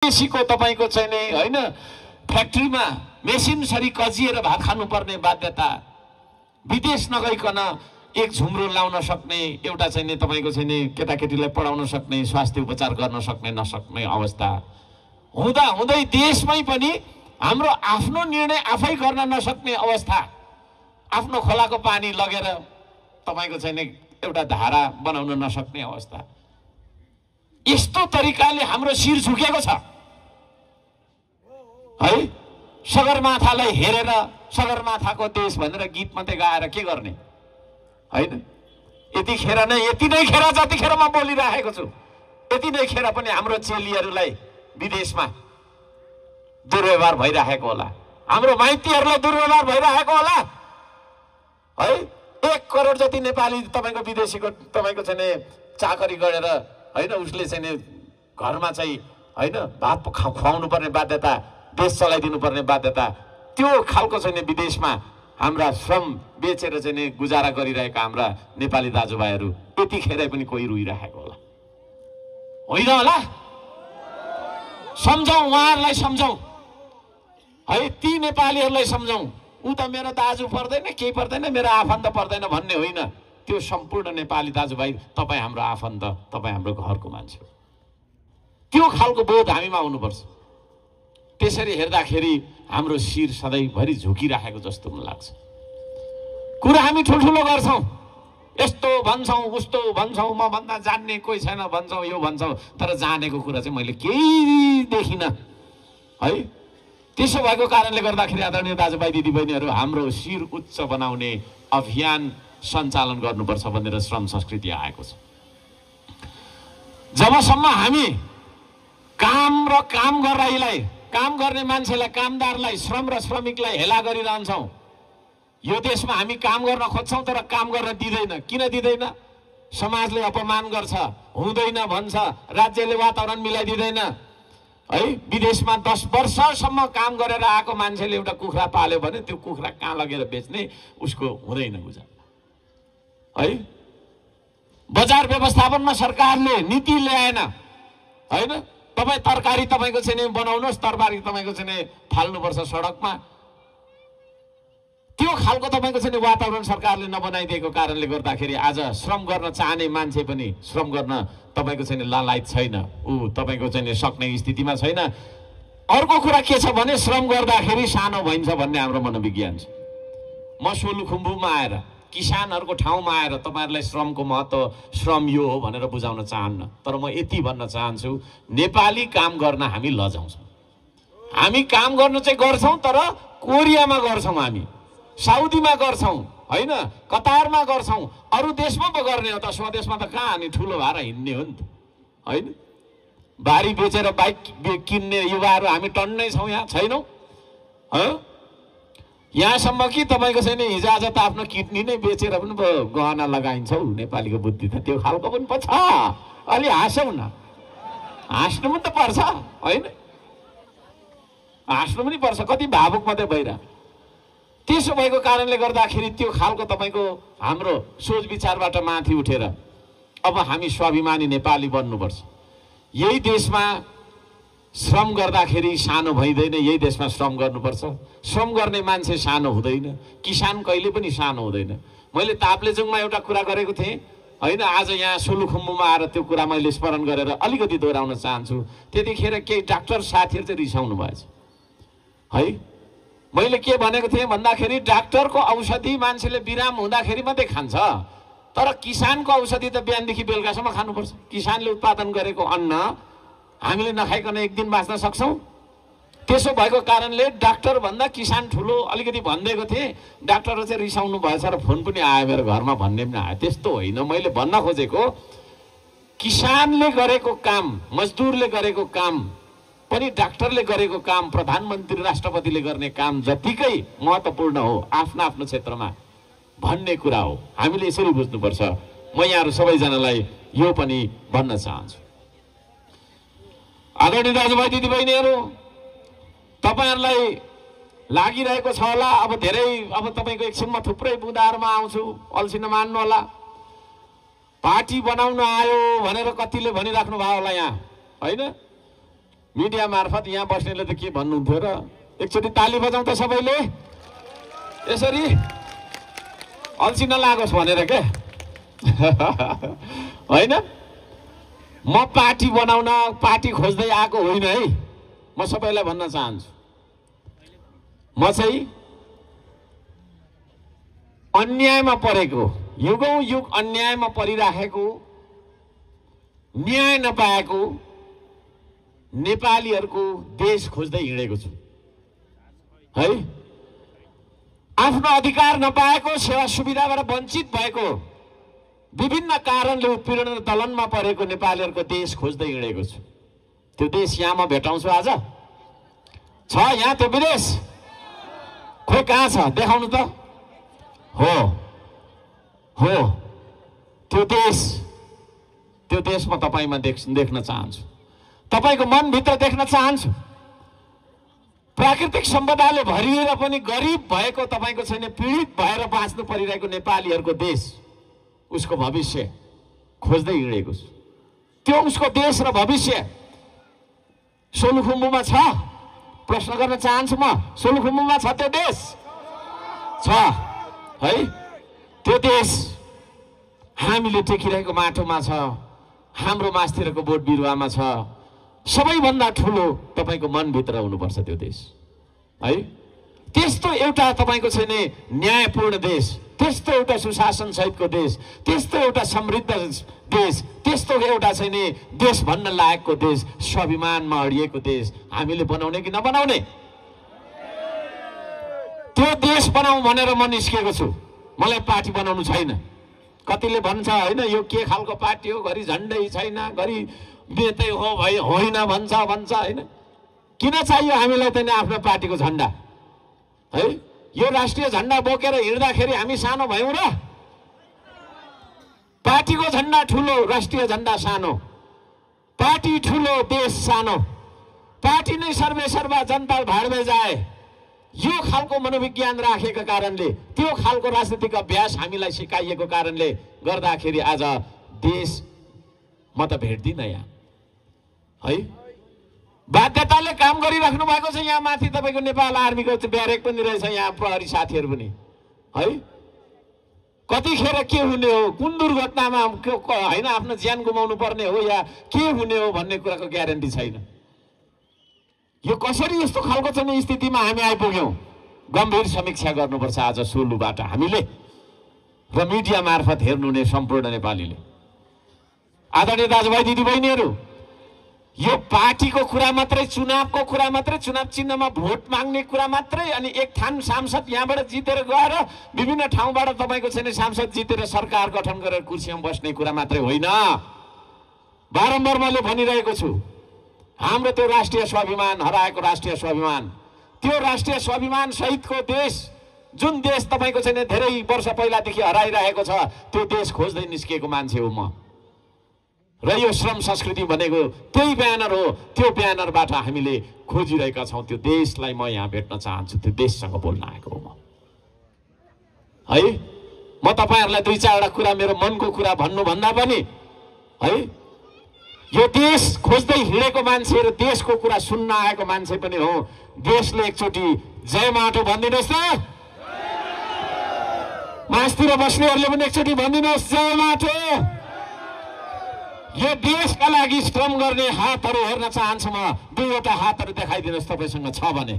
विदेशीको तपाईको चाहिँ नि हैन फ्याक्ट्रीमा मेसिनसरी कजिएर भात खानुपर्ने बाध्यता, विदेश नगइकन एक झुम्रो लाउन सक्ने, एउटा चाहिँ नि तपाईको चाहिँ नि केटाकेटीलाई पढाउन सक्ने, स्वास्थ्य उपचार गर्न सक्ने नसक्ने अवस्था हुँदा हुँदै देशमै पनि हाम्रो आफ्नो निर्णय आफै गर्न नसक्ने अवस्था, आफ्नो खोलाको पानी लगेर तपाईको चाहिँ नि एउटा धारा बनाउन नसक्ने अवस्था, यस्तो तरिकाले हाम्रो शिर झुकेको छ है। सगरमाथालाई हेरेर सगरमाथाको देश भनेर गीत मात्रै गाएर के गर्ने हैन। यतिखेर नै जतिखेर म बोलिरहेको छु यति नै खेर पनि हाम्रो चेलीहरूलाई विदेशमा दुर्व्यवहार भइरहेको होला, हाम्रो माइतीहरूलाई दुर्व्यवहार भइरहेको होला है। 1 करोड जति नेपाली तपाईको विदेशीको तपाईको चाहिँ चाकरी गरेर हैन, उसले चाहिँ घरमा चाहिँ हैन भात खुवाउनु पर्ने बाध्यता, देश चलाइदिनु पर्ने बाध्यता, त्यो खालको चाहिँ विदेशमा हाम्रा श्रम बेचेर चाहिँ गुजारा गरिरहेका हाम्रा नेपाली दाजुभाइहरू यतिखेर पनि कोही रुइरहेको होला होइन होला। सम्झौँ, उहाँहरूलाई सम्झौँ है, ती नेपालीहरूलाई सम्झौँ। ऊ त मेरो दाजु पर्दैन, केही पर्दैन, मेरो आफन्त पर्दैन भन्ने होइन। त्यो सम्पूर्ण नेपाली दाजुभाइ तपाईँ हाम्रो आफन्त, तपाईँ हाम्रो घरको मान्छे हो। त्यो खालको बोध हामीमा हुनुपर्छ। त्यसरी हेर्दाखेरि हाम्रो शिर सधैँभरि झुकिरहेको जस्तो मलाई लाग्छ। कुरा हामी ठुल्ठुलो गर्छौँ, यस्तो भन्छौँ उस्तो भन्छौँ, म भन्दा जान्ने कोही छैन भन्छौँ, यो भन्छौँ, तर जानेको कुरा चाहिँ मैले केही देखिनँ है। त्यसो भएको कारणले गर्दाखेरि आदरणीय दाजुभाइ दिदीबहिनीहरू, हाम्रो शिर उच्च बनाउने अभियान सञ्चालन गर्नुपर्छ भनेर श्रम संस्कृति आएको छ। जबसम्म हामी काम र काम गर्नेलाई, काम गर्ने मान्छेलाई, कामदारलाई, श्रम र श्रमिकलाई हेला गरिरहन्छौँ, यो देशमा हामी काम गर्न खोज्छौँ तर काम गर्न दिँदैन। किन दिँदैन? समाजले अपमान गर्छ, हुँदैन भन्छ, राज्यले वातावरण मिलाइदिँदैन है। विदेशमा 10 वर्षसम्म काम गरेर आएको मान्छेले एउटा कुखुरा पाल्यो भने त्यो कुखुरा कहाँ लगेर बेच्ने, उसको हुँदैन गुजारा है। बजार व्यवस्थापनमा सरकारले नीति ल्याएन हैन। तपाईँ तरकारी तपाईँको चाहिँ बनाउनुहोस्, तरकारी तपाईँको चाहिँ फाल्नुपर्छ सडकमा, त्यो खालको तपाईँको चाहिँ वातावरण सरकारले नबनाइदिएको कारणले गर्दाखेरि आज श्रम गर्न चाहने मान्छे पनि श्रम गर्न तपाईँको चाहिँ लालायत छैन, ऊ तपाईँको चाहिँ सक्ने स्थितिमा छैन। अर्को कुरा के छ भने श्रम गर्दाखेरि सानो भइन्छ भन्ने हाम्रो मनोविज्ञान छ। म सोलुखुम्बुमा आएर, किसानहरूको ठाउँमा आएर तपाईँहरूलाई श्रमको महत्त्व, श्रम यो हो भनेर बुझाउन चाहन्न, तर म यति भन्न चाहन्छु, नेपाली काम गर्न हामी लजाउँछौँ। हामी काम गर्न चाहिँ गर्छौँ तर कोरियामा गर्छौँ, हामी साउदीमा गर्छौँ होइन, कतारमा गर्छौँ, अरू देशमा पो गर्ने हो त। स्वदेशमा त कहाँ हामी ठुलो भएर हिँड्ने हो नि त होइन। बारी बेचेर बाइक किन्ने युवाहरू हामी टन्नै छौँ, यहाँ छैनौँ हो। यहाँसम्म कि तपाईँको छैन हिजो आज त आफ्नो किडनी नै बेचेर पनि गहना लगाइन्छ हौ। नेपालीको बुद्धि त त्यो खालको पनि पो छ। अलि हाँसौँ न, हाँस्नु पनि त पर्छ होइन, हाँस्नु पनि पर्छ, कति भावुक मात्रै भइरह। त्यसो भएको कारणले गर्दाखेरि त्यो खालको तपाईँको हाम्रो सोच विचारबाट माथि उठेर अब हामी स्वाभिमानी नेपाली बन्नुपर्छ। यही देशमा श्रम गर्दाखेरि सानो भइँदैन, यही देशमा श्रम गर्नुपर्छ। श्रम गर्ने मान्छे सानो हुँदैन, किसान कहिले पनि सानो हुँदैन। मैले ताप्लेजुङमा एउटा कुरा गरेको थिएँ होइन, आज यहाँ सोलुखुम्बुमा आएर त्यो कुरा मैले स्मरण गरेर अलिकति दोहोऱ्याउन चाहन्छु। त्यतिखेर केही डाक्टर साथीहरू चाहिँ रिसाउनु भएछ है। मैले के भनेको थिएँ भन्दाखेरि डाक्टरको औषधि मान्छेले बिराम हुँदाखेरि मात्रै खान्छ, तर किसानको औषधि त बिहानदेखि बेलुकासम्म खानुपर्छ। किसानले उत्पादन गरेको अन्न हामीले नखाइकन एक दिन बाँच्न सक्छौँ? त्यसो भएको कारणले डाक्टर भन्दा किसान ठुलो अलिकति भनिदिएको थिएँ। डाक्टरहरू चाहिँ रिसाउनु भएछ र फोन पनि आयो मेरो घरमा, भन्ने पनि आयो। त्यस्तो होइन, मैले भन्न खोजेको किसानले गरेको काम, मजदुरले गरेको काम पनि डाक्टरले गरेको काम, प्रधानमन्त्री राष्ट्रपतिले गर्ने काम जतिकै महत्त्वपूर्ण हो आफ्नो आफ्नो क्षेत्रमा भन्ने कुरा हो। हामीले यसरी बुझ्नुपर्छ। म यहाँहरू सबैजनालाई यो पनि भन्न चाहन्छु। आदरणीय दाजुभाइ दिदीबहिनीहरू, तपाईँहरूलाई लागिरहेको छ होला अब धेरै, अब तपाईँको एकछिनमा थुप्रै बुँदाहरूमा आउँछु, अल्छी नमान्नु होला। पार्टी बनाउन आयो भनेर कतिले भनिराख्नु भयो होला यहाँ होइन। मिडिया मार्फत यहाँ बस्नेले त के भन्नुहुन्थ्यो र? एकचोटि ताली बजाउँ त सबैले, यसरी अल्छी नलागोस् भनेर के होइन? म पार्टी बनाउन पार्टी खोज्दै आएको होइन है। म सबैलाई भन्न चाहन्छु, म चाहिँ अन्यायमा परेको, युगौं युग अन्यायमा परिराखेको, न्याय नपाएको नेपालीहरूको देश खोज्दै हिँडेको छु है। आफ्नो अधिकार नपाएको, सेवा सुविधाबाट वञ्चित भएको, विभिन्न कारणले उत्पीडन र दलनमा परेको नेपालीहरूको देश खोज्दै हिँडेको छु। त्यो देश यहाँ म भेटाउँछु आज। छ यहाँ त्यो विदेश? खोइ कहाँ छ देखाउनु त। हो हो त्यो देश म तपाईमा देख्न चाहन्छु, तपाईको मनभित्र देख्न चाहन्छु। प्राकृतिक सम्पदाले भरिएर पनि गरिब भएको, तपाईको छैन पीडित भएर बाँच्नु परिरहेको नेपालीहरूको देश, उसको भविष्य खोज्दै हिँडेको छु। त्यो उसको देश र भविष्य सोलुखुम्बुमा छ? प्रश्न गर्न चाहन्छु म, सोलुखुम्बुमा छ त्यो देश? छ है। त्यो देश हामीले टेकिरहेको माटोमा छ, हाम्रो मास्तिरको बोट बिरुवामा छ। सबैभन्दा ठुलो तपाईको मनभित्र हुनुपर्छ त्यो देश है। त्यस्तो एउटा तपाईको छैन न्यायपूर्ण देश, त्यस्तो एउटा सुशासन सहितको देश, त्यस्तो एउटा समृद्ध देश, त्यस्तो एउटा छैन देश भन्न लायकको देश, स्वाभिमानमा अडिएको देश हामीले बनाउने कि नबनाउने? त्यो देश बनाऊ भनेर म निस्केको छु। मलाई पार्टी बनाउनु छैन। कतिले भन्छ होइन यो के खालको पार्टी हो, घरि झन्डै छैन, घरि नेतै हो भाइ होइन भन्छ होइन। किन चाहियो हामीलाई त नि आफ्नो पार्टीको झन्डा है? यो राष्ट्रिय झन्डा बोकेर हिँड्दाखेरि हामी सानो भयौँ र? पार्टीको झन्डा ठुलो, राष्ट्रिय झन्डा सानो। पार्टी ठुलो, देश सानो। पार्टी नै सर्वे सर्वा जनता भाडमै जाए। यो खालको मनोविज्ञान राखेको कारणले, त्यो खालको राजनीतिक अभ्यास हामीलाई सिकाइएको कारणले गर्दाखेरि आज देश म त भेट्दिनँ यहाँ है। बाध्यताले काम गरिराख्नु भएको छ यहाँ माथि तपाईको नेपाल आर्मीको ब्यारेक पनि रहेछ, यहाँ प्रहरी साथीहरू पनि है। कतिखेर के हुने हो, कुन दुर्घटनामा होइन आफ्नो ज्यान गुमाउनु पर्ने हो या के हुने हो भन्ने कुराको ग्यारेन्टी छैन। यो कसरी यस्तो खालको चाहिँ स्थितिमा हामी आइपुग्यौँ? गम्भीर समीक्षा गर्नुपर्छ आज सोलुबाट हामीले र मिडिया मार्फत हेर्नुहुने सम्पूर्ण नेपालीले। आदरणीय दाजुभाइ दिदीबहिनीहरू, यो पार्टीको कुरा मात्रै, चुनावको कुरा मात्रै, चुनाव चिन्हमा भोट माग्ने कुरा मात्रै, अनि एक थान सांसद यहाँबाट जितेर गएर विभिन्न ठाउँबाट तपाईँको छैन सांसद जितेर सरकार गठन गरेर कुर्सीमा बस्ने कुरा मात्रै होइन। बारम्बार मैले भनिरहेको छु, हाम्रो त्यो राष्ट्रिय स्वाभिमान हराएको राष्ट्रिय स्वाभिमान, त्यो राष्ट्रिय स्वाभिमान सहितको देश, जुन देश तपाईको छैन धेरै वर्ष पहिलादेखि हराइरहेको छ, त्यो देश खोज्दै निस्किएको मान्छे हो म। र यो श्रम संस्कृति भनेको त्यही ब्यानर हो। त्यो ब्यानरबाट हामीले खोजिरहेका छौँ। त्यो देशलाई म यहाँ भेट्न चाहन्छु, त्यो देशसँग बोल्न आएको हो म है। म तपाईहरुलाई दुई चारवटा कुरा, मेरो मनको कुरा भन्नुभन्दा पनि है, यो देश खोज्दै हिँडेको मान्छे र देशको कुरा सुन्न आएको मान्छे पनि हो। देशले एकचोटि जय माटो भनिदिनुहोस् त। मास्तिर बस्नेहरूले पनि एकचोटि भनिदिनुहोस् जय माटो। यो देशका लागि श्रम गर्ने हातहरू हेर्न चाहन्छु म। दुईवटा हातहरू देखाइदिनुहोस् तपाईसँग छ भने।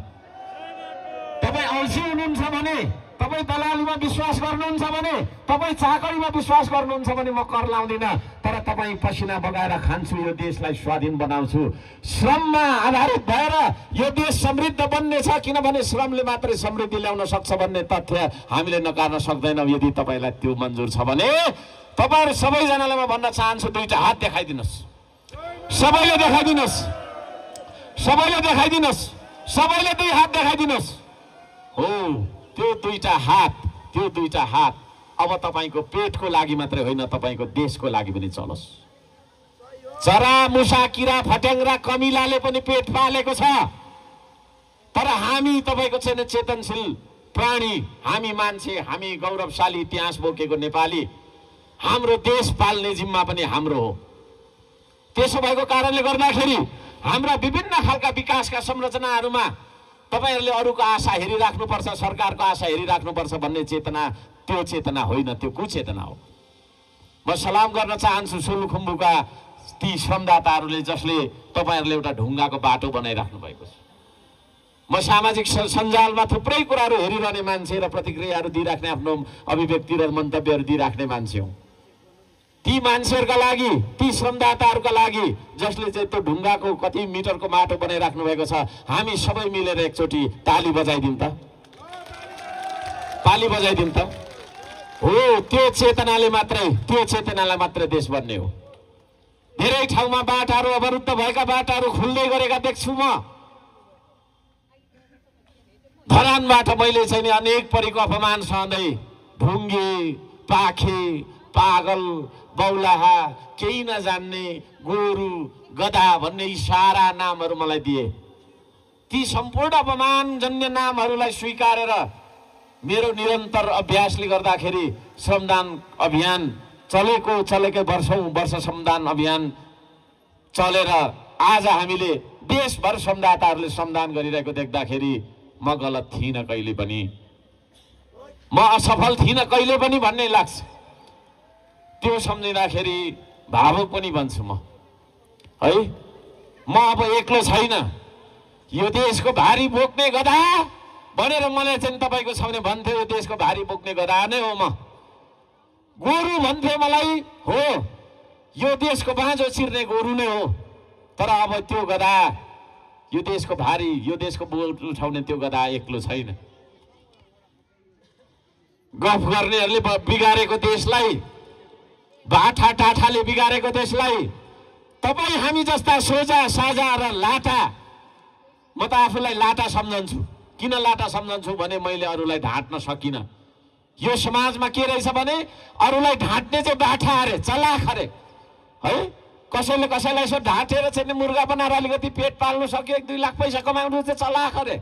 तपाईँ अल्छी हुनुहुन्छ भने, तपाईँ दलालीमा विश्वास गर्नुहुन्छ भने, तपाईँ चाकरीमा विश्वास गर्नुहुन्छ भने म कर लाउँदिनँ, तर तपाईँ पसिना बगाएर खान्छु, यो देशलाई स्वाधीन बनाउँछु। श्रममा आधारित भएर यो देश समृद्ध बन्नेछ, किनभने श्रमले मात्रै समृद्धि ल्याउन सक्छ भन्ने तथ्य हामीले नकार्न सक्दैनौँ। यदि तपाईँलाई त्यो मन्जुर छ भने तपाईहरु सबैजनालाई म भन्न चाहन्छु, दुईटा हात देखाइदिनुहोस्। सबैले देखाइदिनुहोस्, सबैले देखाइदिनुहोस्, सबैले दुई हात देखाइदिनुहोस्। हो त्यो दुईटा हात अब तपाईको पेटको लागि मात्रै होइन, तपाईको देशको लागि पनि चलोस्। चरा मुसा किरा फट्याङ्ग्रा कमिलाले पनि पेट पालेको छ, तर हामी तपाईको छैन चेतनशील प्राणी, हामी मान्छे, हामी गौरवशाली इतिहास बोकेको नेपाली, हाम्रो देश पाल्ने जिम्मा पनि हाम्रो हो। त्यसो भएको कारणले गर्दाखेरि हाम्रा विभिन्न खालका विकासका संरचनाहरूमा तपाईहरुले अरूको आशा हेरिराख्नुपर्छ, सरकारको आशा हेरिराख्नुपर्छ भन्ने चेतना त्यो चेतना होइन, त्यो कुचेतना हो। म सलाम गर्न चाहन्छु सोलुखुम्बुका ती श्रमदाताहरूले जसले तपाईहरुले एउटा ढुङ्गाको बाटो बनाइराख्नु भएको छ। म सामाजिक सञ्जालमा थुप्रै कुराहरू हेरिरहने मान्छे र प्रतिक्रियाहरू दिइराख्ने, आफ्नो अभिव्यक्ति र मन्तव्यहरू दिइराख्ने मान्छे हुँ। ती मान्छेहरूका लागि, ती श्रमदाताहरूका लागि जसले चाहिँ त्यो ढुङ्गाको कति मिटरको माटो बनाइराख्नु भएको छ, हामी सबै मिलेर एकचोटि ताली बजाइदिउँ त, ताली बजाइदिउँ त। हो, त्यो चेतनाले मात्रै देश बन्ने हो। धेरै ठाउँमा बाटाहरू अवरुद्ध भएका बाटाहरू खुल्दै गरेका देख्छु म। धरानबाट मैले चाहिँ अनेक परीको अपमान सहँदै ढुङ्गे, पाखे, पागल, बौलाहा, केही नजान्ने, गोरु, गधा भन्ने यी सारा नामहरू मलाई दिए। ती सम्पूर्ण अपमानजन्य नामहरूलाई स्वीकारेर मेरो निरन्तर अभ्यासले गर्दाखेरि श्रमदान अभियान चलेकै वर्ष श्रमदान अभियान चलेर आज हामीले देशभर श्रमदाताहरूले श्रमदान गरिरहेको देख्दाखेरि म गलत थिइनँ कहिले पनि, म असफल थिइनँ कहिले पनि भन्ने लाग्छ। त्यो सम्झिँदाखेरि भावुक पनि बन्छु म, है। म अब एक्लो छैन, यो देशको भारी बोक्ने गधा भनेर मलाई चाहिँ तपाईँको सामने भन्थ्यो, यो देशको भारी बोक्ने गधा नै हो म। गोरु भन्थ्यो मलाई, हो, यो देशको बाँझो चिर्ने गोरु नै हो। तर अब त्यो गधा, यो देशको भारी, यो देशको बोझ उठाउने त्यो गधा एक्लो छैन। गफ गर्नेहरूले बिगारेको देशलाई, बाठा टाठाले बिगारेको देशलाई तपाईँ हामी जस्ता सोझा साझा र लाटा, म त आफूलाई लाटा सम्झन्छु। किन लाटा सम्झन्छु भने मैले अरूलाई ढाँट्न सकिनँ। यो समाजमा के रहेछ भने अरूलाई ढाँट्ने चाहिँ बाठा अरे, चलाख अरे, है। कसैले कसैलाई यसो ढाँटेर चाहिँ मुर्गा बनाएर अलिकति पेट पाल्नु सक्यो, 1-2 लाख पैसा कमाउनु चाहिँ चलाख अरे।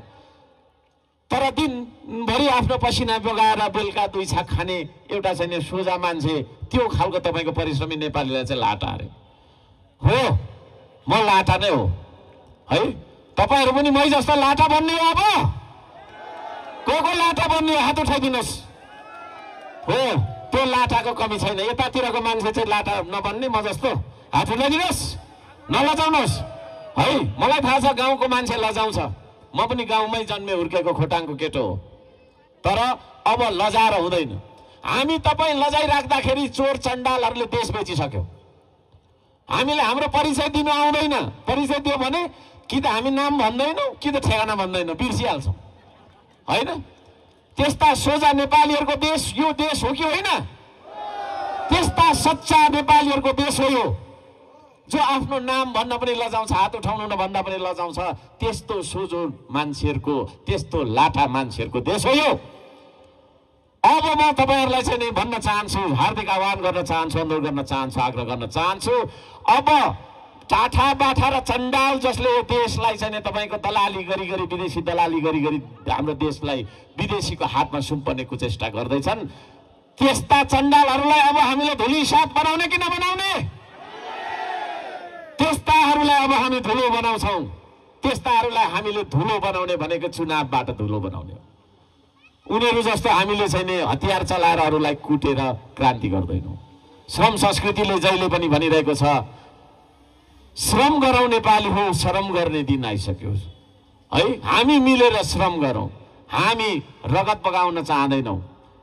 तर दिनभरि आफ्नो पसिना बगाएर बेलुका 2 छाक खाने एउटा चाहिँ सोझा मान्छे, त्यो खालको तपाईँको परिश्रमी नेपालीलाई चाहिँ लाटा अरे। हो, म लाटा नै हो, है। तपाईँहरू पनि मै जस्तो लाटा बन्ने हो। अब को लाटा बन्ने हो, हात उठाइदिनुहोस्। हो, त्यो लाटाको कमी छैन। यतातिरको मान्छे चाहिँ लाटा नबन्ने, म जस्तो हात उठाइदिनुहोस्, नलजाउनुहोस्, है। मलाई थाहा छ गाउँको मान्छे लजाउँछ, म पनि गाउँमै जन्मे हुर्केको खोटाङको केटो हो। तर अब लजाएर हुँदैन। हामी तपाईँ लजाइराख्दाखेरि चोर चण्डालहरूले देश बेचिसक्यो। हामीले हाम्रो परिचय दिनु आउँदैन। परिचय दियो भने कि त हामी नाम भन्दैनौँ, कि त ठेगाना भन्दैनौँ, बिर्सिहाल्छौँ, होइन। त्यस्ता सोझा नेपालीहरूको देश यो देश हो कि होइन? त्यस्ता सच्चा नेपालीहरूको देश हो यो, जो आफ्नो नाम भन्न पनि लजाउँछ, हात उठाउनु नभन्दा पनि लजाउँछ। त्यस्तो सोझो मान्छेहरूको, त्यस्तो लाटा मान्छेहरूको देश हो यो। अब म तपाईहरुलाई चाहिँ नि भन्न चाहन्छु, हार्दिक आह्वान गर्न चाहन्छु, अनुरोध गर्न चाहन्छु, आग्रह गर्न चाहन्छु। अब टाठा बाठा र चण्डाल जसले यो देशलाई चाहिँ नि तपाईको दलाली गरी विदेशी दलाली गरी हाम्रो देशलाई विदेशीको हातमा सुम्पर्ने कुचेष्टा गर्दैछन्, त्यस्ता चण्डालहरूलाई अब हामीले धुलिसात बनाउने कि नबनाउने? त्यस्ताहरूलाई अब हामी धुलो बनाउँछौँ। त्यस्ताहरूलाई हामीले धुलो बनाउने भनेको चुनावबाट धुलो बनाउने हो। उनीहरू जस्तो हामीले चाहिँ नि हतियार चलाएर अरूलाई कुटेर क्रान्ति गर्दैनौँ। श्रम संस्कृतिले जहिले पनि भनिरहेको छ, श्रम गरौँ नेपाली हो, श्रम गर्ने दिन आइसक्यो, है। हामी मिलेर श्रम गरौँ। हामी रगत बगाउन चाहँदैनौँ।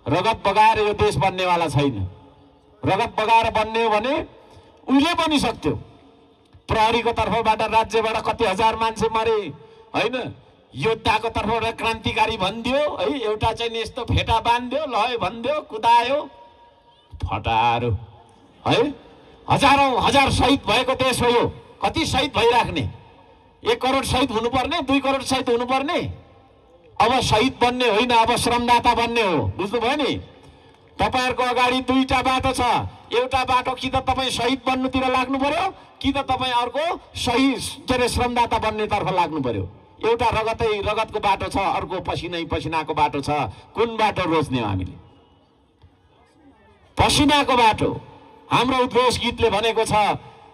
रगत बगाएर यो देश बन्नेवाला छैन। रगत बगाएर बन्ने हो भने उहिले पनि सक्थ्यो। प्रहरीको तर्फबाट, राज्यबाट कति हजार मान्छे मरे, होइन। योद्धाको तर्फबाट क्रान्तिकारी भनिदियो, है। एउटा चाहिँ यस्तो फेटा बान्दियो, लय भनिदियो, कुदायो, फटारो, है। हजारौं हजार शहीद भएको देश हो यो। कति शहीद भइराख्ने? 1 करोड शहीद हुनुपर्ने, 2 करोड शहीद हुनुपर्ने। अब शहीद बन्ने होइन, अब श्रमदाता बन्ने हो। बुझ्नुभयो नि? तपाईहरुको अगाडि 2टा बाटो छ। एउटा बाटो कि त तपाईँ शहीद बन्नुतिर लाग्नु पर्यो, कि त तपाईँ अर्को सही श्रमदाता बन्नेतर्फ लाग्नु पर्यो। एउटा रगतको बाटो छ, अर्को पसिनाको बाटो छ। कुन बाटो रोज्ने हो हामीले? पसिनाको बाटो। हाम्रो उद्घोष गीतले भनेको छ,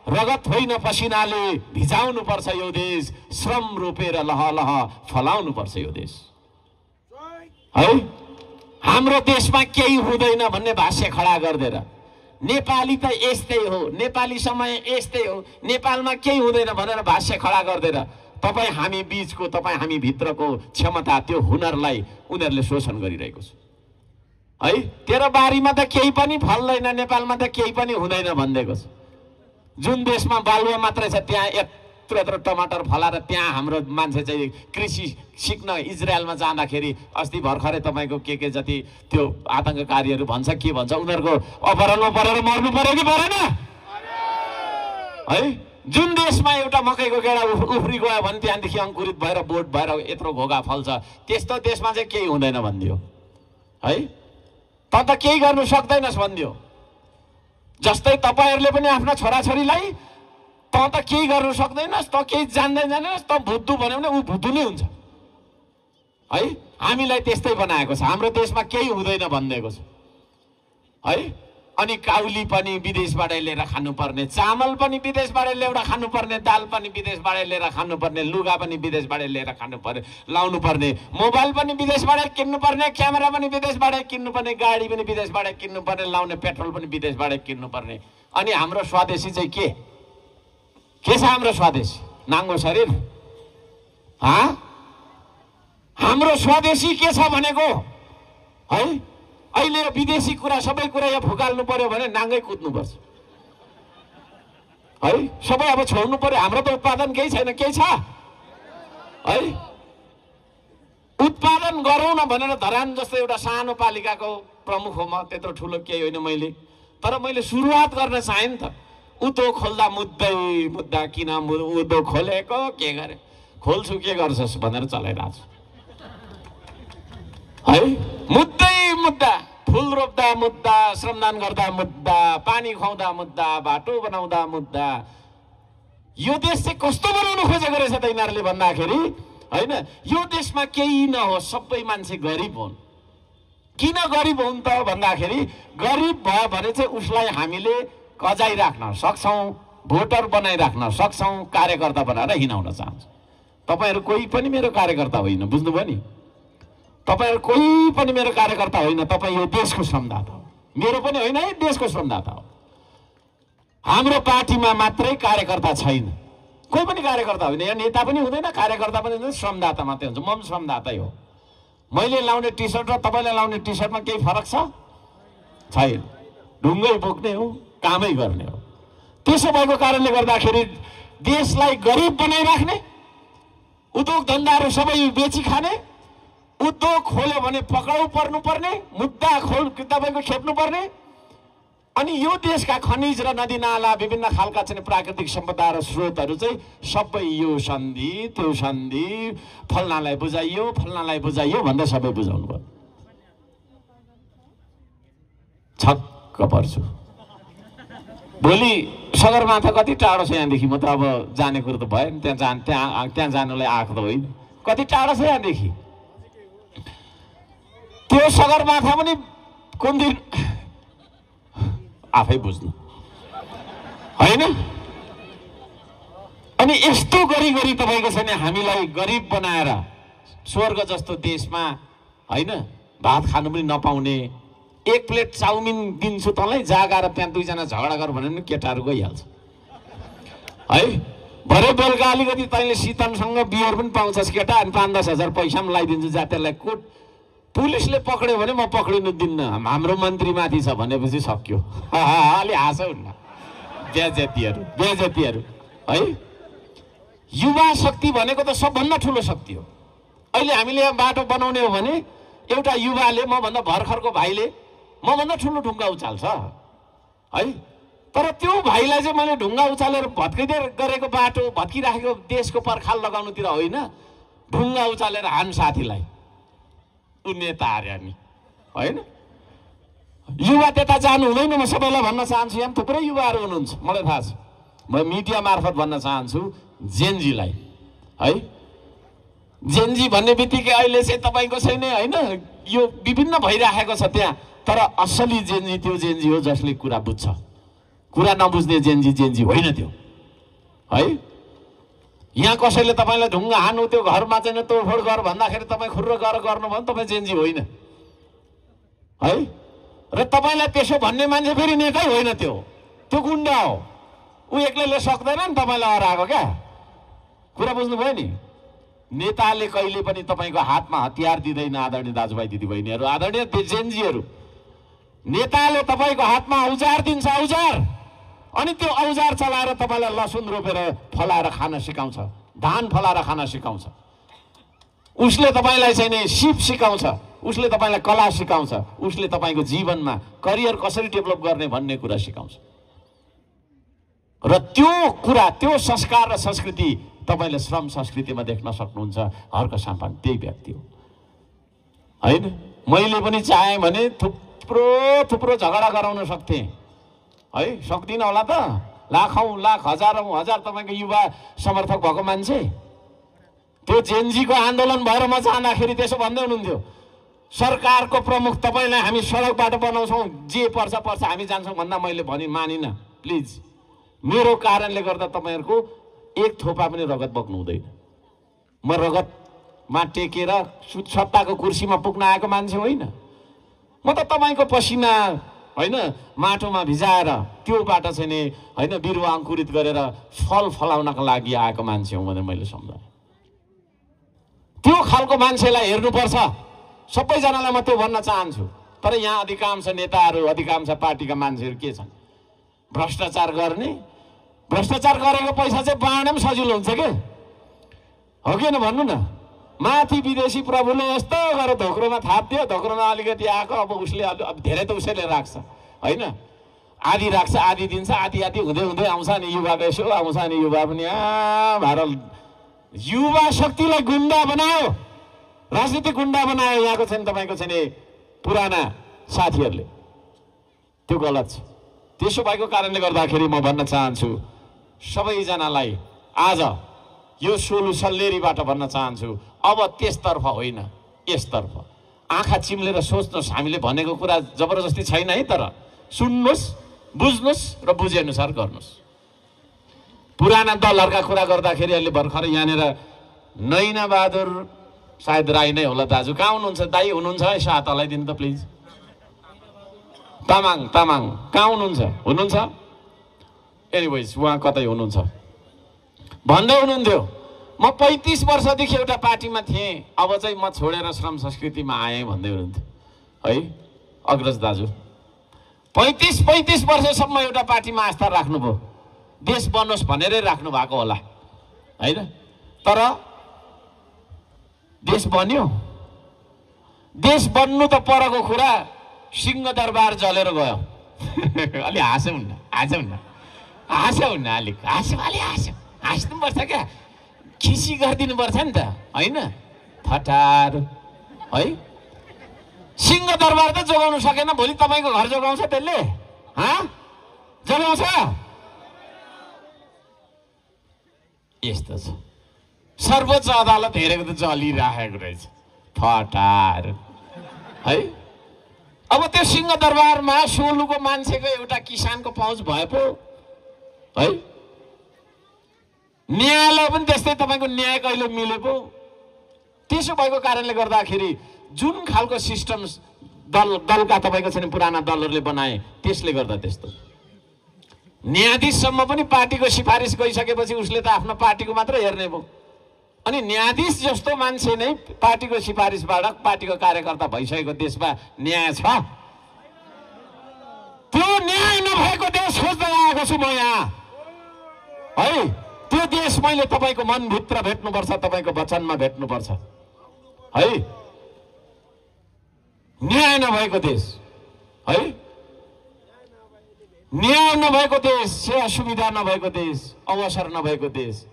रगत होइन पसिनाले भिजाउनु पर्छ यो देश, श्रम रोपेर लहलह फलाउनु पर्छ यो देश है। हाम्रो देशमा केही हुँदैन भन्ने भाष्य खडा गर्दैन। नेपाली त यस्तै हो, नेपाली समय यस्तै हो, नेपालमा केही हुँदैन भनेर भाष्य खडा गर्दैन। तपाईँ हामी बीचको, तपाईँ हामी भित्रको क्षमता, त्यो हुनरलाई उनीहरूले शोषण गरिरहेको छ है। तेरो बारीमा त केही पनि फल्दैन, नेपालमा त केही पनि हुँदैन भनिदिएको छ। जुन देशमा बालुवा मात्रै छ त्यहाँ यत्रो टमाटर फलाएर त्यहाँ हाम्रो मान्छे चाहिँ कृषि सिक्न इजरायलमा जाँदाखेरि अस्ति भर्खरै तपाईँको के जति त्यो आतङ्ककारीहरू भन्छ के भन्छ, उनीहरूको अपहरणमा परेर मर्नु पर्यो कि परेन है। जुन देशमा एउटा मकैको गेडा उफ्री गयो भने त्यहाँदेखि अङ्कुरित भएर बोट भएर यत्रो घोगा फल्छ, त्यस्तो देशमा चाहिँ केही हुँदैन भनिदियो है। त त केही गर्नु सक्दैनस् भनिदियो। जस्तै तपाईँहरूले पनि आफ्ना छोराछोरीलाई त केही गर्नु सक्दैनस्, त केही जान्दैनस्, त भुत्तु भन्यो भने ऊ भुत्तु नै हुन्छ है। हामीलाई त्यस्तै बनाएको छ, हाम्रो देशमा केही हुँदैन भनिदिएको छ है। अनि काउली पनि विदेशबाट लिएर खानुपर्ने, चामल पनि विदेशबाट ल्याएर खानुपर्ने, दाल पनि विदेशबाट लिएर खानुपर्ने, लुगा पनि विदेशबाट लिएर खानुपर्ने लाउनु पर्ने, मोबाइल पनि विदेशबाट किन्नुपर्ने, क्यामेरा पनि विदेशबाट किन्नुपर्ने, गाडी पनि विदेशबाट किन्नुपर्ने, लाउने पेट्रोल पनि विदेशबाट किन्नुपर्ने। अनि हाम्रो स्वदेशी चाहिँ के छ? हाम्रो स्वदेशी नाङ्गो शरीर हाम्रो स्वदेशी के छ भनेको है। अहिले विदेशी कुरा सबै कुरा यहाँ फुकाल्नु पर्यो भने नाङ्गै कुद्नुपर्छ है। सबै अब छोड्नु पर्यो। हाम्रो त उत्पादन केही छैन, केही छ है। उत्पादन गरौँ न भनेर धरान जस्तो एउटा सानो पालिकाको प्रमुख हो म, त्यत्रो ठुलो केही होइन मैले, तर मैले सुरुवात गर्न चाहेँ नि त। उतो खोल्दा मुद्दा किन उतो खोलेको के गरे, खोल्छु के गर्छस् भनेर चलाइरहेको छु है। मुद्दा, फुल रोप्दा मुद्दा, श्रमदान गर्दा मुद्दा, पानी खुवाउँदा मुद्दा, बाटो बनाउँदा मुद्दा। यो देश चाहिँ कस्तो बनाउनु खोजेको रहेछ त यिनीहरूले भन्दाखेरि होइन। यो देशमा केही नहोस्, सबै मान्छे गरिब हुन्। किन गरिब हुन् त भन्दाखेरि गरिब भयो भने चाहिँ उसलाई हामीले कजाइराख्न सक्छौँ, भोटर बनाइराख्न सक्छौँ, कार्यकर्ता बनाएर हिँडाउन चाहन्छौँ। तपाईँहरू कोही पनि मेरो कार्यकर्ता होइन, बुझ्नुभयो नि। तपाईँहरू कोही पनि मेरो कार्यकर्ता होइन, तपाईँ यो देशको श्रमदाता हो। मेरो पनि होइन है, देशको श्रमदाता हो। हाम्रो पार्टीमा मात्रै कार्यकर्ता छैन, कोही पनि कार्यकर्ता होइन। यहाँ नेता पनि हुँदैन, कार्यकर्ता पनि हुँदैन, श्रमदाता मात्रै हुन्छ। म पनि श्रमदातै हो। मैले लाउने टी सर्ट र तपाईँले लाउने टी सर्टमा केही फरक छ? छैन। ढुङ्गै बोक्ने हो, कामै गर्ने हो। त्यसो भएको कारणले गर्दाखेरि देशलाई गरिब बनाइराख्ने, उद्योग धन्दाहरू सबै बेची खाने, उद्योग खोल्यो भने पक्राउ पर्नुपर्ने, मुद्दा तपाईँको खेप्नुपर्ने। अनि यो देशका खनिज र नदी नाला विभिन्न खालका चाहिँ प्राकृतिक सम्पदा र स्रोतहरू चाहिँ सबै यो सन्धि त्यो सन्धि, फल्नालाई बुझाइयो फल्नालाई बुझाइयो भन्दा सबै बुझाउनु पर्यो। छक्क पर्छु। भोलि सगरमाथा कति टाढो छ यहाँदेखि? म त अब जाने कुरो त भयो नि, त्यहाँ जानुलाई आएको त होइन। कति टाढो छ यहाँदेखि? त्यो सगरमाथा पनि कुन दिन आफै बुझ्नु होइन। अनि यस्तो गरी तपाईँको छ नि हामीलाई गरिब बनाएर स्वर्ग जस्तो देशमा होइन भात खानु पनि नपाउने, एक प्लेट चाउमिन दिन्छु तँलाई जागाएर त्यहाँ दुईजना झगडा गर भने पनि केटाहरू गइहाल्छ है। भरे बेलुका अलिकति तैँले शीतनसँग बियर पनि पाउँछस् केटा, अनि 5-10 हजार पैसा पनि लगाइदिन्छु, जा त्यसलाई कोट। पुलिसले पक्र्यो भने म पक्रिनु दिन्न, हाम्रो मन्त्रीमाथि छ भनेपछि सक्यो। अलि हाँसौ न बेजतीहरू है। युवा शक्ति भनेको त सबभन्दा ठुलो शक्ति हो। अहिले हामीले यहाँ बाटो बनाउने हो भने एउटा युवाले, मभन्दा भर्खरको भाइले मभन्दा ठुलो ढुङ्गा उचाल्छ है। तर त्यो भाइलाई चाहिँ मैले ढुङ्गा उचालेर भत्किँदै गरेको बाटो, भत्किराखेको देशको पर्खाल लगाउनुतिर होइन, ढुङ्गा उचालेर हान साथीलाई, ऊ नेता अरे नि होइन। युवा त्यता जानु हुँदैन। म सबैलाई भन्न चाहन्छु, यहाँ थुप्रै युवाहरू हुनुहुन्छ, मलाई थाहा छ। म मिडिया मार्फत भन्न चाहन्छु जेनजीलाई है। जेनजी भन्ने बित्तिकै अहिले चाहिँ तपाईँको छैन होइन, यो विभिन्न भइराखेको छ त्यहाँ। तर असली जेनजी त्यो जेनजी हो जसले कुरा बुझ्छ, कुरा नबुझ्ने जेन्जी होइन त्यो है। यहाँ कसैले तपाईँलाई ढुङ्गा हान्नु त्यो घरमा चाहिँ तोडफोड गर भन्दाखेरि तपाईँ खुर्र गरेर गर्नुभयो भने तपाईँ जेन्जी होइन है। र तपाईँलाई त्यसो भन्ने मान्छे फेरि नेतै होइन, त्यो गुन्डा हो। ऊ एक्लैले सक्दैन नि तपाईँलाई हराएको क्या। कुरा बुझ्नुभयो नि। नेताले कहिले पनि तपाईँको हातमा हतियार दिँदैन आदरणीय दाजुभाइ दिदीबहिनीहरू, आदरणीय जेन्जीहरू। नेताले तपाईँको हातमा औजार दिन्छ, औजार। अनि त्यो औजार चलाएर तपाईँलाई लसुन रोपेर फलाएर खान सिकाउँछ, धान फलाएर खान सिकाउँछ। उसले तपाईँलाई चाहिँ नि सिप सिकाउँछ, उसले तपाईँलाई कला सिकाउँछ, उसले तपाईँको जीवनमा करियर कसरी डेभलप गर्ने भन्ने कुरा सिकाउँछ। र त्यो कुरा, त्यो संस्कार र संस्कृति तपाईँले श्रम संस्कृतिमा देख्न सक्नुहुन्छ। हर्क साम्पाङ त्यही व्यक्ति हो होइन। मैले पनि चाहेँ भने थुप्रो झगडा गराउन सक्थेँ है, सक्दिनँ होला त। लाखौँ लाख हजारौँ हजार तपाईँको युवा समर्थक भएको मान्छे। त्यो जेन्जीको आन्दोलन भएर म जाँदाखेरि त्यसो भन्दै हुनुहुन्थ्यो, सरकारको प्रमुख तपाईँलाई हामी सडक बाटो बनाउँछौँ, जे पर्छ हामी जान्छौँ भन्दा मैले मानिनँ। प्लिज मेरो कारणले गर्दा तपाईँहरूको एक थोपा पनि रगत बग्नु हुँदैन। म रगतमा टेकेर सत्ताको कुर्सीमा पुग्न आएको मान्छे होइन। म त तपाईँको पसिना होइन माटोमा भिजाएर त्योबाट चाहिँ नि होइन बिरुवा अङ्कुरित गरेर फल फलाउनको लागि आएको मान्छे हुँ भनेर मैले सम्झाएँ। त्यो खालको मान्छेलाई हेर्नुपर्छ। सबैजनालाई म त्यो भन्न चाहन्छु। तर यहाँ अधिकांश नेताहरू, अधिकांश पार्टीका मान्छेहरू के छन्, भ्रष्टाचार गर्ने। भ्रष्टाचार गरेको पैसा चाहिँ बाँड्न पनि सजिलो हुन्छ के हो कि भन्नु न। माथि विदेशी प्रभुले यस्तो गरेर धोक्रोमा थाप्दियो, धोक्रोमा अलिकति आएको, अब उसले अब धेरै त उसैले राख्छ होइन। आधी राख्छ, आधी दिन्छ, आधी हुँदै हुँदै आउँछ नि युवा बेसो आउँछ नि युवा पनि भारत युवा शक्तिलाई गुन्डा बनायो, राजनीतिक गुन्डा बनायो यहाँको छैन तपाईँको छैन पुराना साथीहरूले। त्यो गलत छ। त्यसो भएको कारणले गर्दाखेरि म भन्न चाहन्छु सबैजनालाई आज यो सोलुसल्लेरीबाट भन्न चाहन्छु, अब त्यसतर्फ होइन यसतर्फ आँखा चिम्लेर सोच्नुहोस्। हामीले भनेको कुरा जबरजस्ती छैन है, तर सुन्नुहोस्, बुझ्नुहोस् र बुझेअनुसार गर्नुहोस्। पुराना दलहरूका कुरा गर्दाखेरि अहिले भर्खर यहाँनिर नैना बहादुर सायद राई नै होला दाजु, कहाँ हुनुहुन्छ दाई? हुनुहुन्छ है, साथ हलाइदिनु त प्लिज। तामाङ कहाँ हुनुहुन्छ? एनिवेज उहाँ कतै हुनुहुन्छ। भन्दै हुनुहुन्थ्यो म 35 वर्षदेखि एउटा पार्टीमा थिएँ, अब चाहिँ म छोडेर श्रम संस्कृतिमा आएँ भन्दै हुनुहुन्थ्यो है अग्रज दाजु। 35 वर्षसम्म एउटा पार्टीमा आस्था राख्नुभयो, देश बनोस् भनेरै राख्नु भएको होला होइन। तर देश बन्यो? देश बन्नु त परको कुरा, सिंहदरबार जलेर गयो। अलि हाँस्यौँ न अलिक हाँस्नुपर्छ क्या, खिसी गरिदिनु पर्छ नि त होइन। थटार है, सिंहदरबार त जोगाउनु सकेन, भोलि तपाईँको घर जोगाउँछ त्यसले? जोगाउँछ? यस्तो छ। सर्वोच्च अदालत हेरेको त चलिराखेको रहेछ। थटार है। अब त्यो सिंहदरबारमा सोलुको मान्छेको एउटा किसानको पहुँच भए पो है। न्यायालय पनि त्यस्तै, तपाईँको न्याय कहिले मिले पो। त्यसो भएको कारणले गर्दाखेरि जुन खालको सिस्टम दलका तपाईँको छैन पुराना दलहरूले बनाए त्यसले गर्दा त्यस्तो। न्यायाधीशसम्म पनि पार्टीको सिफारिस गइसकेपछि उसले त आफ्नो पार्टीको मात्र हेर्ने भयो। अनि न्यायाधीश जस्तो मान्छे नै पार्टीको सिफारिसबाट पार्टीको कार्यकर्ता भइसकेको देशमा न्याय छ? त्यो न्याय नभएको देश खोज्दै आएको छु म यहाँ है। त्यो देश मैले तपाईँको मनभित्र भेट्नुपर्छ, तपाईँको वचनमा भेट्नुपर्छ है। न्याय नभएको देश है, न्याय नभएको देश, सेवा सुविधा नभएको देश, अवसर नभएको देश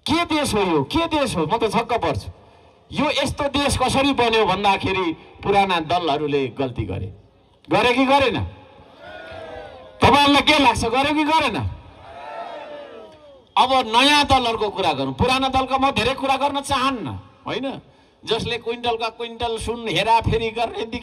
के देश हो यो? के देश हो? म त छक्क पर्छु। यो यस्तो देश कसरी बन्यो भन्दाखेरि पुराना दलहरूले गल्ती गरे कि गरेन? तपाईँहरूलाई के लाग्छ, गर्यो कि गरेन? अब नयाँ दलहरूको कुरा गरौँ। पुराना दलका म धेरै कुरा गर्न चाहन्न होइन, जसले क्विन्टलका क्विन्टल सुन हेराफेरी गर्नेदेखि